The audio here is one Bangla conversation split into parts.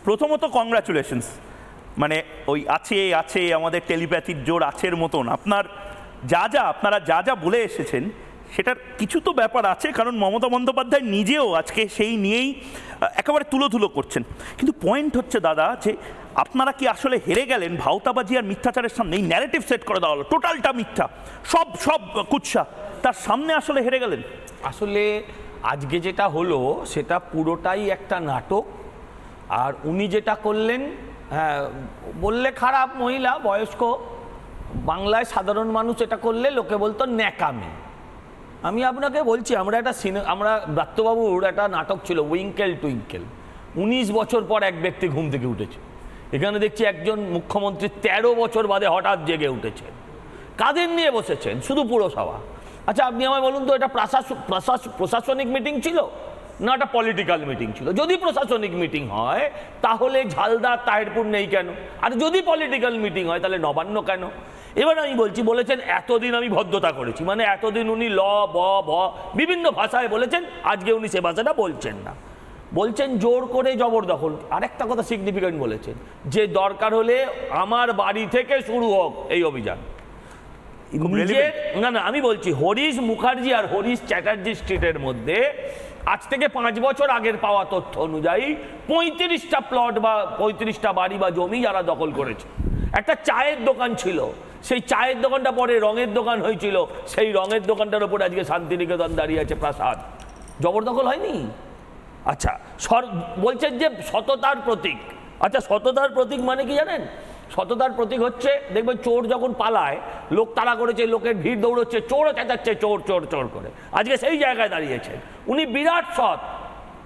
প্রথমত কংগ্রাচুলেশনস, মানে ওই আছে আমাদের টেলিপ্যাথির জোর আছের মতন আপনারা যা যা বলে এসেছেন সেটার কিছু তো ব্যাপার আছে, কারণ মমতা বন্দ্যোপাধ্যায় নিজেও আজকে সেই নিয়েই একেবারে তুলো করছেন। কিন্তু পয়েন্ট হচ্ছে দাদা, যে আপনারা কি আসলে হেরে গেলেন ভাওতাবাজি আর মিথ্যাচারের সামনে? এই ন্যারেটিভ সেট করে দেওয়া হলো, টোটালটা মিথ্যা, সব কুৎসা, তার সামনে আসলে হেরে গেলেন। আসলে আজকে যেটা হলো সেটা পুরোটাই একটা নাটক। আর উনি যেটা করলেন, হ্যাঁ বললে খারাপ, মহিলা বয়স্ক, বাংলায় সাধারণ মানুষ এটা করলে লোকে বলতো ন্যাকামি। আমি আপনাকে বলছি, আমরা ব্রাত্যবাবুর একটা নাটক ছিল উইঙ্কেল টুইঙ্কেল, 19 বছর পর এক ব্যক্তি ঘুম থেকে উঠেছে। এখানে দেখছি একজন মুখ্যমন্ত্রী 13 বছর বাদে হঠাৎ জেগে উঠেছেন। কাদের নিয়ে বসেছেন? শুধু পুরসভা। আচ্ছা আপনি আমায় বলুন তো, এটা প্রশাসনিক মিটিং ছিল না এটা পলিটিক্যাল মিটিং ছিল? যদি প্রশাসনিক মিটিং হয় তাহলে ঝালদা তাহিরপুর নেই কেন? আর যদি পলিটিক্যাল মিটিং হয় তাহলে নবান্ন কেন? এবার আমি বলেছেন এতদিন আমি ভদ্রতা করেছি, মানে এতদিন উনি ল ব ভ বিভিন্ন ভাষায় বলেছেন, আজকে উনি সে ভাষাটা বলছেন না, বলছেন জোর করে জবরদখল। আরেকটা কথা সিগনিফিকেন্ট বলেছেন, যে দরকার হলে আমার বাড়ি থেকে শুরু হোক এই অভিযান। না আমি বলছি হরিশ মুখার্জি আর হরিশ চ্যাটার্জি স্ট্রিটের মধ্যে আজ থেকে 5 বছর আগের পাওয়া তথ্য অনুযায়ী 35টা প্লট বা 35টা বাড়ি বা জমি যারা দখল করেছে। একটা চায়ের দোকান ছিল, সেই চায়ের দোকানটা পরে রঙের দোকান হয়েছিল, সেই রঙের দোকানটার উপর আজকে শান্তিনিকেতন দাঁড়িয়ে আছে, প্রাসাদ। জবরদখল হয়নি? আচ্ছা বলছেন যে সততার প্রতীক। আচ্ছা সততার প্রতীক মানে কি জানেন? সততার প্রতীক হচ্ছে, দেখবেন চোর যখন পালায়, লোক তাড়া করেছে, লোকের ভিড় দৌড়চ্ছে, চোরও চেঁচাচ্ছে চোর চোর চোর করে, আজকে সেই জায়গায় দাঁড়িয়েছেন। উনি বিরাট সৎ,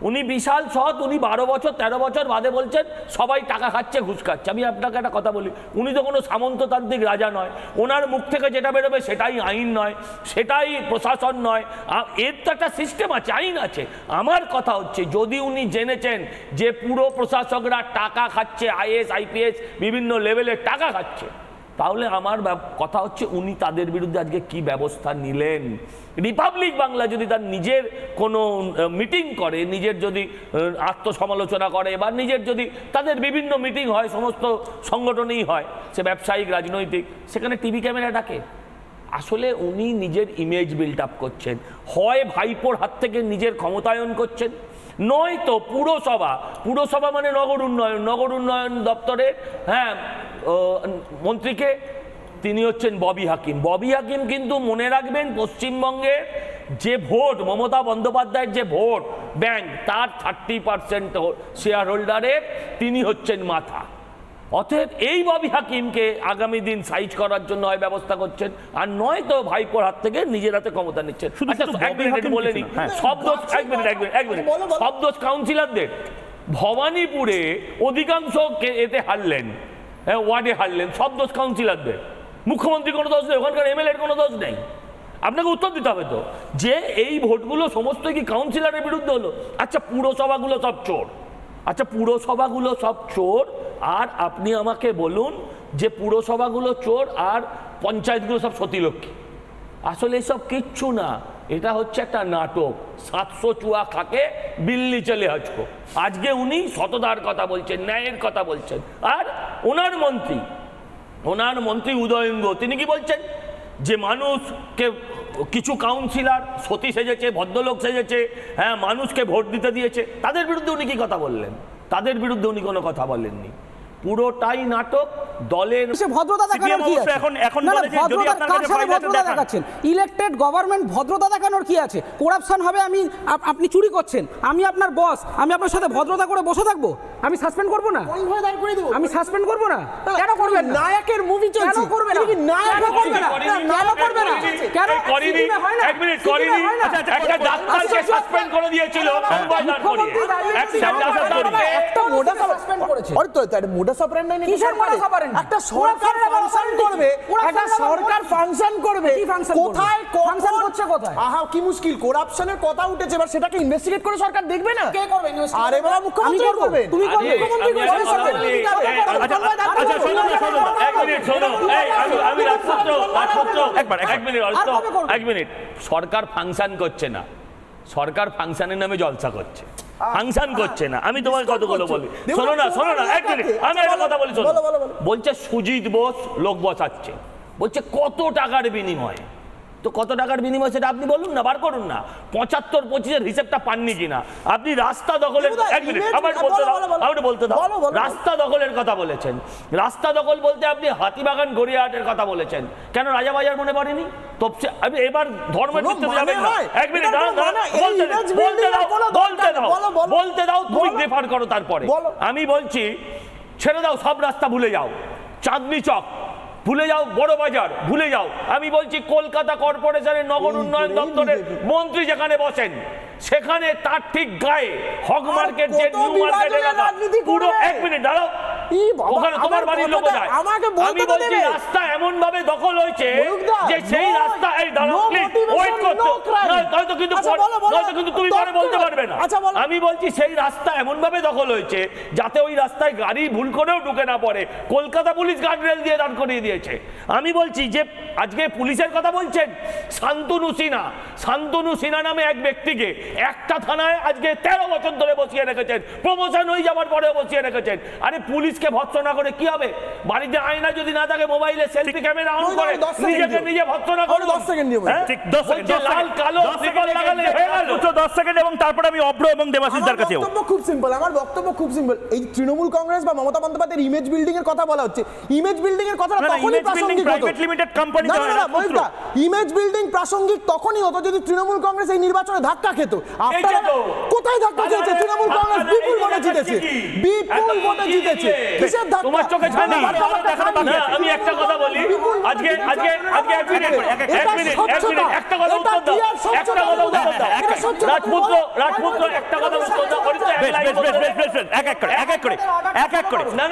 উনি বিশাল সৎ, উনি 12 বছর 13 বছর বাদে বলছেন সবাই টাকা খাচ্ছে, ঘুষ খাচ্ছে। আমি আপনাকে একটা কথা বলি, উনি তো কোনো সামন্ততান্ত্রিক রাজা নয়, ওনার মুখ থেকে যেটা বেরোবে সেটাই আইন নয়, সেটাই প্রশাসন নয়, এর তো একটা সিস্টেম আছে, আইন আছে। আমার কথা হচ্ছে, যদি উনি জেনেছেন যে পুরো প্রশাসকরা টাকা খাচ্ছে, IAS IPS বিভিন্ন লেভেলের টাকা খাচ্ছে, তাহলে আমার কথা হচ্ছে উনি তাদের বিরুদ্ধে আজকে কি ব্যবস্থা নিলেন? রিপাবলিক বাংলা যদি তার নিজের কোনো মিটিং করে, নিজের যদি আত্মসমালোচনা করে, বা নিজের যদি তাদের বিভিন্ন মিটিং হয়, সমস্ত সংগঠনেই হয়, সে ব্যবসায়িক রাজনৈতিক, সেখানে টিভি ক্যামেরা ডাকে। আসলে উনি নিজের ইমেজ বিল্ড আপ করছেন, হয় ভাইপোর হাত থেকে নিজের ক্ষমতায়ন করছেন, নয়তো পুরসভা মানে নগর উন্নয়ন দপ্তরে মন্ত্রীকে, তিনি হচ্ছেন ববি হাকিম। কিন্তু মনে রাখবেন, পশ্চিমবঙ্গে যে ভোট, মমতা বন্দ্যোপাধ্যায়ের যে ভোট ব্যাংক, তার 30% শেয়ার হোল্ডারের তিনি হচ্ছেন মাথা। অতএব এই ববি হাকিমকে আগামী দিন সাইজ করার জন্য হয় ব্যবস্থা করছেন, আর নয় তো ভাইপোর হাত থেকে নিজের হাতে ক্ষমতা নিচ্ছেন। বলেনি সব দোষ কাউন্সিলরদের। ভবানীপুরে অধিকাংশ এতে হারলেন, ওয়ার্ডে হারলেন, সব দোষ কাউন্সিলরদের। মুখ্যমন্ত্রী কোনো দোষ নেই, ওখানকার MLA-র কোনো দোষ নেই। আপনাকে উত্তর দিতে হবে তো, যে এই ভোটগুলো সমস্ত কি কাউন্সিলরের বিরুদ্ধে হলো? আচ্ছা পুরসভাগুলো সব চোর, আর আপনি আমাকে বলুন যে পুরসভাগুলো চোর আর পঞ্চায়েতগুলো সব সতীলক্ষ্মী। আসলে এসব কিচ্ছু না, এটা হচ্ছে একটা নাটক। 700 চুয়া খাকে বিল্লি চলে হজকো। আজকে উনি সততার কথা বলছেন, ন্যায়ের কথা বলছেন, আর ওনার মন্ত্রী উদয়ঙ্গ তিনি কি বলছেন? যে মানুষকে, কিছু কাউন্সিলর সতী সেজেছে, ভদ্রলোক সেজেছে, হ্যাঁ মানুষকে ভোট দিতে দিয়েছে, তাদের বিরুদ্ধে উনি কি কথা বললেন? তাদের বিরুদ্ধে উনি কোনো কথা বলেননি। পুরোটাই নাটক। দলের ভদ্রতা দেখানোর কি আছে? এখন ভদ্রতা দেখাচ্ছেন ইলেক্টেড গভর্নমেন্ট, ভদ্রতা দেখানোর কি আছে? করাপশন হবে, আপনি চুরি করছেন, আমি আপনার বস, আমি আপনার সাথে ভদ্রতা করে বসে থাকবো? আমি সাসপেন্ড করবো না? আমি সাসপেন্ড করবো না? কেন করবেন? নায়কের মুভি চলছে, কেন করবে না? নায়ক করবে না, কেন করবে না? কেন করিনি? এক মিনিট করিনি। একটা ডাক্তারকে সাসপেন্ড করে দিয়েছিল মুম্বাই দাঁড় করিয়ে, একটা মোডা সাসপেন্ড করেছে। আর তো এটা মোডা সাসপেন্ড নেই, কিসের মোডা সাসপেন্ড? একটা সরকার ফাংশন করবে, কোথায় ফাংশন করছে, কোথায়? আহা কি মুশকিল, করাপশনের কথা উঠেছে, এবার সেটাকে ইনভেস্টিগেট করে সরকার দেখবে না? কে করবে ইনভেস্টিগেট? আরে বাবা মুখ্যমন্ত্রী করবে, তুমি করবে, মুখ্যমন্ত্রী করবে। আচ্ছা শোনো, এক মিনিট শোনো, এই আমি রাজপুত্র এক মিনিট। সরকার ফাংশন করছে না, সরকার ফাংশনের নামে জলসা করছে। ফাংশন করছে না। আমি তোমার কতগুলো বলি, শোনো না এক মিনিট, আমি একটা কথা বলি, শোনো। বলছে সুজিত বোস লোক বসাচ্ছে, বলছে কত টাকার বিনিময়ে। তো কত টাকার বিনিময় সেটা আপনি বলুন না, বার করুন না। 75-25-এর হিসেবটা পাননি কিনা আপনি? রাস্তা দখলের, এক মিনিট আমার বলতে দাও, রাস্তা দখলের কথা বলেছেন। রাস্তা দখল বলতে আপনি হাতিবাগান গড়িয়াহাটের কথা বলেছেন, কেন রাজাবাজার মনে পড়েনি? তো আপনি এবার ধর্মের ভিত্তিতে যাবেন না। এক মিনিট বলতে দাও, তুমি রেফার করো তারপরে। আমি বলছি ছেড়ে দাও, সব রাস্তা ভুলে যাও, চাঁদনি চক ভুলে যাও, বড় বাজার ভুলে যাও। আমি বলছি কলকাতা কর্পোরেশনের নগর উন্নয়ন দপ্তরের মন্ত্রী যেখানে বসেন সেখানে তার ঠিক গায়ে হক মার্কেট, যে নিউ মার্কেট এলাকা পুরো, এক মিনিট দাঁড়াও, ওখানে তোমার বাড়ির লোক যায়। আমি বলছি রাস্তা এমন ভাবে দখল হয়েছে যে সেই রাস্তা, এই দাঁড়াও প্লিজ ওয়েট করতে, নয়তো কিন্তু তুমি পরে বলতে পারবে না। আমি বলছি সেই রাস্তা এমন ভাবে দখল হয়েছে যাতে ওই রাস্তায় গাড়ি ভুল করেও ঢুকে না পড়ে। কলকাতা পুলিশ গার্ডরেল দিয়ে দাঁড় করিয়ে দিয়েছে। আমি বলছি যে আজকে পুলিশের কথা বলছেন, শান্তনু সিনহা নামে এক ব্যক্তিকে একটা থানায় আজকে 13 বছর ধরে বসিয়ে রেখেছেন, প্রমোশন হয়ে যাওয়ার পরেও বসিয়ে রেখেছেন। আরে পুলিশকে ভৎসনা করে কি হবে? বাড়িতে আয়না যদি না থাকে মোবাইলে সেলফি ক্যামেরা অন করে নিজেকে নিজে ভৎসনা করে 10 সেকেন্ড নিয়ে ঠিক 10 সেকেন্ড লাল কালো সিম্বল লাগালে হয়ে গেল 10 সেকেন্ড। এবং তারপর আমি অভ্র এবং দেবাশিসদার কাছে বক্তব্য খুব সিম্পল, আমার বক্তব্য খুব সিম্পল। এই তৃণমূল কংগ্রেস বা মমতা বন্দ্যোপাধ্যায়ের ইমেজ বিল্ডিং এর কথা বলা হচ্ছে। ইমেজ বিল্ডিং এর কথা তখনই প্রাসঙ্গিক হতো, প্রাইভেট লিমিটেড কোম্পানি হয় না। ইমেজ বিল্ডিং প্রাসঙ্গিক তখনই হতো যদি তৃণমূল কংগ্রেস এই নির্বাচনে ধাক্কা খেত। আপনারা কোথায় ধাক্কা খেয়েছে? তৃণমূল কংগ্রেস বিপুল ভোটে জিতেছে, বিপুল ভোটে জিতেছে। কিসের ধাক্কা? তোমার চোখে ছানি। আমি একটা কথা বলি, আজকে এক মিনিট একটা কথা উত্তর দাও, একটা কথা উত্তর দাও। রাজপুত্র একটা কথা উত্তর দাও। এক করে না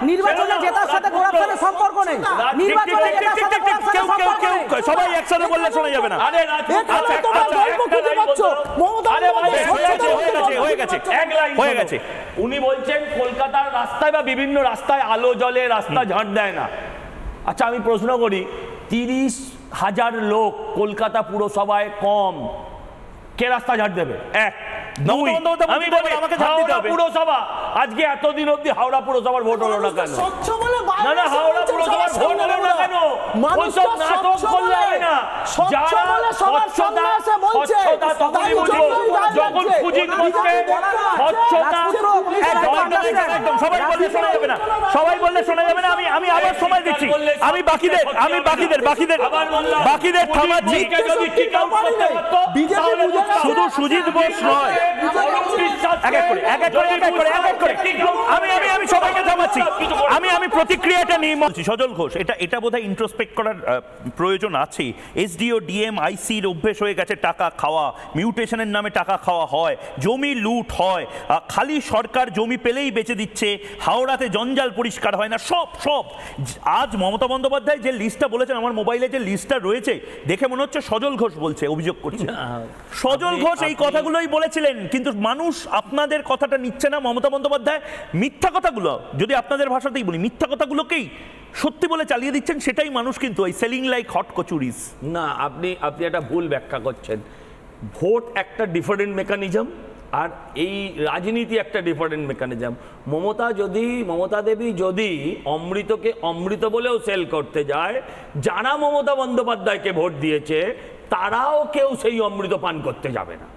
নির্বাচনে জেতার সাথে করাপশনের সম্পর্ক নেই। নির্বাচনে জেতার সাথে করাপশনের সম্পর্ক নেই। সবাই একসাথে বললে শোনা যাবে না। আরে হয়ে গেছে। উনি বলছেন কলকাতার রাস্তায় বা বিভিন্ন রাস্তায় আলো জ্বলে, রাস্তা ঝাঁট দেয় না। আচ্ছা আমি প্রশ্ন করি, 30,000 লোক কলকাতা পুরসভায় কম, কে রাস্তা ঝাঁট দেবে? এক। আমি বলি হাওড়া পুরসভা, আজকে এতদিন অব্দি হাওড়া পুরসভার ভোট হলো না কেন? না হাওড়া পুরসভার ভোট হলো না কেন? ওইসব নাটক করলে হবে না। যারা স্বচ্ছতা তখনই বুঝবো যখন সুজিত বোসকে স্বচ্ছতা, একদম সবাই বললে শোনা যাবে না, সবাই বললে শোনা যাবে না। আমি আবার সময় দিচ্ছি, আমি বাকিদের থামাচ্ছি। শুধু সুজিত বোস নয়, আমি সবাইকে থামাচ্ছি। আমি প্রতিক্রিয়াটা নিয়ে বলছি। সজল ঘোষ, এটা বোধহয় ইন্ট্রোস্পেক্ট করার প্রয়োজন আছে। এসডিও ডিএম আইসির অভ্যেস হয়ে গেছে টাকা খাওয়া, মিউটেশনের নামে টাকা খাওয়া হয়, জমি লুট হয়, খালি সরকার জমি পেলেই বেচে দিচ্ছে, হাওড়াতে জঞ্জাল পরিষ্কার হয় না, সব। আজ মমতা বন্দ্যোপাধ্যায় যে লিস্টটা বলেছেন, আমার মোবাইলে যে লিস্টটা রয়েছে দেখে মনে হচ্ছে সজল ঘোষ বলছে, অভিযোগ করছে। সজল ঘোষ এই কথাগুলোই বলেছিলেন, কিন্তু মানুষ আপনাদের কথাটা নিচ্ছে না। মমতা বন্দ্যোপাধ্যায় মিথ্যা কথাগুলো, যদি আপনাদের ভাষাতেই বলি, মিথ্যা কথাগুলোকেই সত্যি বলে চালিয়ে দিচ্ছেন, সেটাই মানুষ কিন্তু ওই সেলিং লাইক হট কচুরিস। না, আপনি একটা ভুল ব্যাখ্যা করছেন। ভোট একটা ডিফারেন্ট মেকানিজম, আর এই রাজনীতি একটা ডিফারেন্ট মেকানিজম। মমতা দেবী যদি অমৃতকে অমৃত বলেও সেল করতে যায়, যারা মমতা বন্দ্যোপাধ্যায়কে ভোট দিয়েছে তারাও কেউ সেই অমৃত পান করতে যাবে না।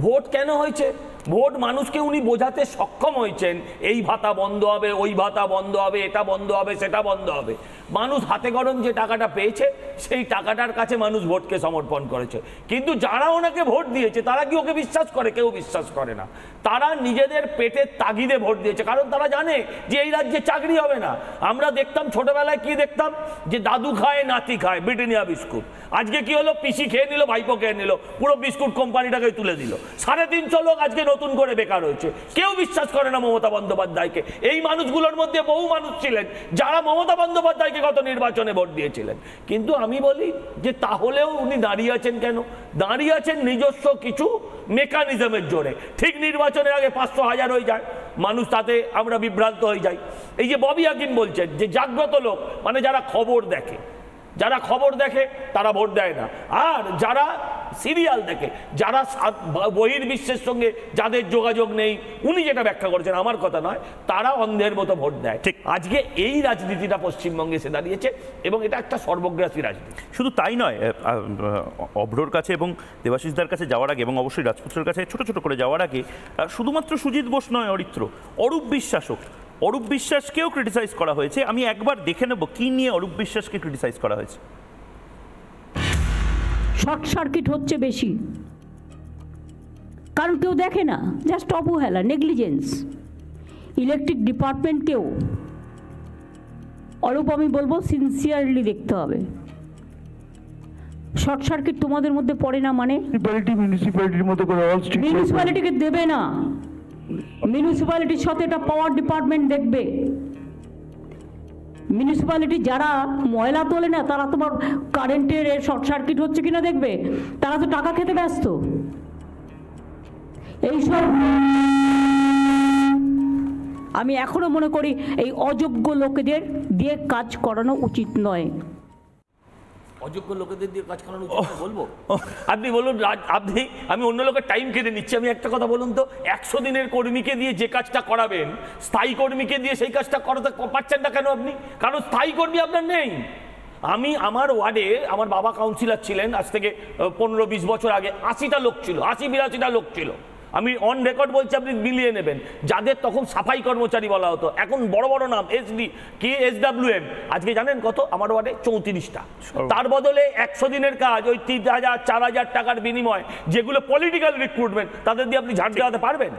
ভোট কেন হয়েছে? ভোট মানুষকে উনি বোঝাতে সক্ষম হয়েছেন, এই ভাতা বন্ধ হবে, ওই ভাতা বন্ধ হবে, এটা বন্ধ হবে, সেটা বন্ধ হবে। মানুষ হাতে গরম যে টাকাটা পেয়েছে সেই টাকাটার কাছে মানুষ ভোটকে সমর্পণ করেছে। কিন্তু যারা ওনাকে ভোট দিয়েছে তারা কি ওকে বিশ্বাস করে? কেউ বিশ্বাস করে না। তারা নিজেদের পেটের তাগিদে ভোট দিয়েছে, কারণ তারা জানে যে এই রাজ্যে চাকরি হবে না। আমরা দেখতাম ছোটবেলায় কি দেখতাম, যে দাদু খায় নাতি খায় ব্রিটানিয়া বিস্কুট। আজকে কি হলো, পিসি খেয়ে নিল, ভাইপো খেয়ে নিল, পুরো বিস্কুট কোম্পানিটাকে তুলে দিল। 350 লোক আজকে নতুন করে বেকার হয়েছে। কেউ বিশ্বাস করে না মমতা বন্দ্যোপাধ্যায়কে। এই মানুষগুলোর মধ্যে বহু মানুষ ছিলেন যারা মমতা বন্দ্যোপাধ্যায়কে গত নির্বাচনে ভোট দিয়েছিলেন। কিন্তু আমি বলি যে তাহলেও উনি দাঁড়িয়ে আছেন কেন? দাঁড়িয়ে আছেন নিজস্ব কিছু মেকানিজমের জোরে। ঠিক নির্বাচনের আগে 500,000 হয়ে যায় মানুষ, তাতে আমরা বিভ্রান্ত হয়ে যাই। এই যে ববি হাকিম বলছেন যে জাগ্রত লোক মানে যারা খবর দেখে তারা ভোট দেয় না, আর যারা সিরিয়াল দেখে যারা বহির্বিশ্বের সঙ্গে যাদের যোগাযোগ নেই, উনি যেটা ব্যাখ্যা করেছেন আমার কথা নয়, তারা অন্ধের মতো ভোট দেয়। ঠিক আজকে এই রাজনীতিটা পশ্চিমবঙ্গে এসে দাঁড়িয়েছে এবং এটা একটা সর্বগ্রাসী রাজনীতি। শুধু তাই নয়, অভ্রর কাছে এবং দেবাশিসদার কাছে যাওয়ার আগে এবং অবশ্যই রাজপুত্রের কাছে ছোট ছোট করে যাওয়ার আগে শুধুমাত্র সুজিত বোস নয়, অরিত্র, অরূপ বিশ্বাসও, অরূপ বিশ্বাসকেও ক্রিটিসাইজ করা হয়েছে। আমি একবার দেখে নেব কি নিয়ে অরূপ বিশ্বাসকে ক্রিটিসাইজ করা হয়েছে। শর্ট সার্কিট হচ্ছে বেশি, কারণ কেউ দেখে না, জাস্ট অবহেলা, নেগলিজেন্স। ইলেকট্রিক ডিপার্টমেন্টকেও অরূপ আমি বলবো সিনসিয়ারলি দেখতে হবে। শর্ট সার্কিট তোমাদের মধ্যে পড়ে না মানে? মিউনিসিপ্যালিটির মতো করে মিউনিসিপ্যালিটিকে দেবে না, মিউনিসিপ্যালিটির সাথে এটা পাওয়ার ডিপার্টমেন্ট দেখবে। মিউনিসিপ্যালিটি যারা ময়লা তোলে না, তারা তোমার কারেন্টের শর্ট সার্কিট হচ্ছে কিনা দেখবে, তারা তো টাকা খেতে ব্যস্ত। এইসব আমি এখনো মনে করি এই অযোগ্য লোকেদের দিয়ে কাজ করানো উচিত নয়। অযোগ্য লোকেদের দিয়ে কাজ করানো উচিত বলবো? আপনি বলুন, আপনি, আমি অন্য লোকের টাইম কেটে নিচ্ছি, আমি একটা কথা বলুন তো, 100 দিনের কর্মীকে দিয়ে যে কাজটা করাবেন, স্থায়ী কর্মীকে দিয়ে সেই কাজটা করাতে পারছেন না কেন আপনি? কারণ স্থায়ী কর্মী আপনার নেই। আমি আমার ওয়ার্ডে, আমার বাবা কাউন্সিলর ছিলেন আজ থেকে 15-20 বছর আগে, 80টা লোক ছিল, 80-82টা লোক ছিল। আমি অন রেকর্ড বলছি, আপনি মিলিয়ে নেবেন, যাদের তখন সাফাই কর্মচারী বলা হতো, এখন বড় বড় নাম, এসডি, কে, এসডব্লিউএম, আজকে জানেন কত? আমার ওয়ার্ডে 34টা। তার বদলে 100 দিনের কাজ ওই 3000-4000 টাকার বিনিময়, যেগুলো পলিটিক্যাল রিক্রুটমেন্ট, তাদের দিয়ে আপনি ঝাড় দেওয়াতে পারবেন?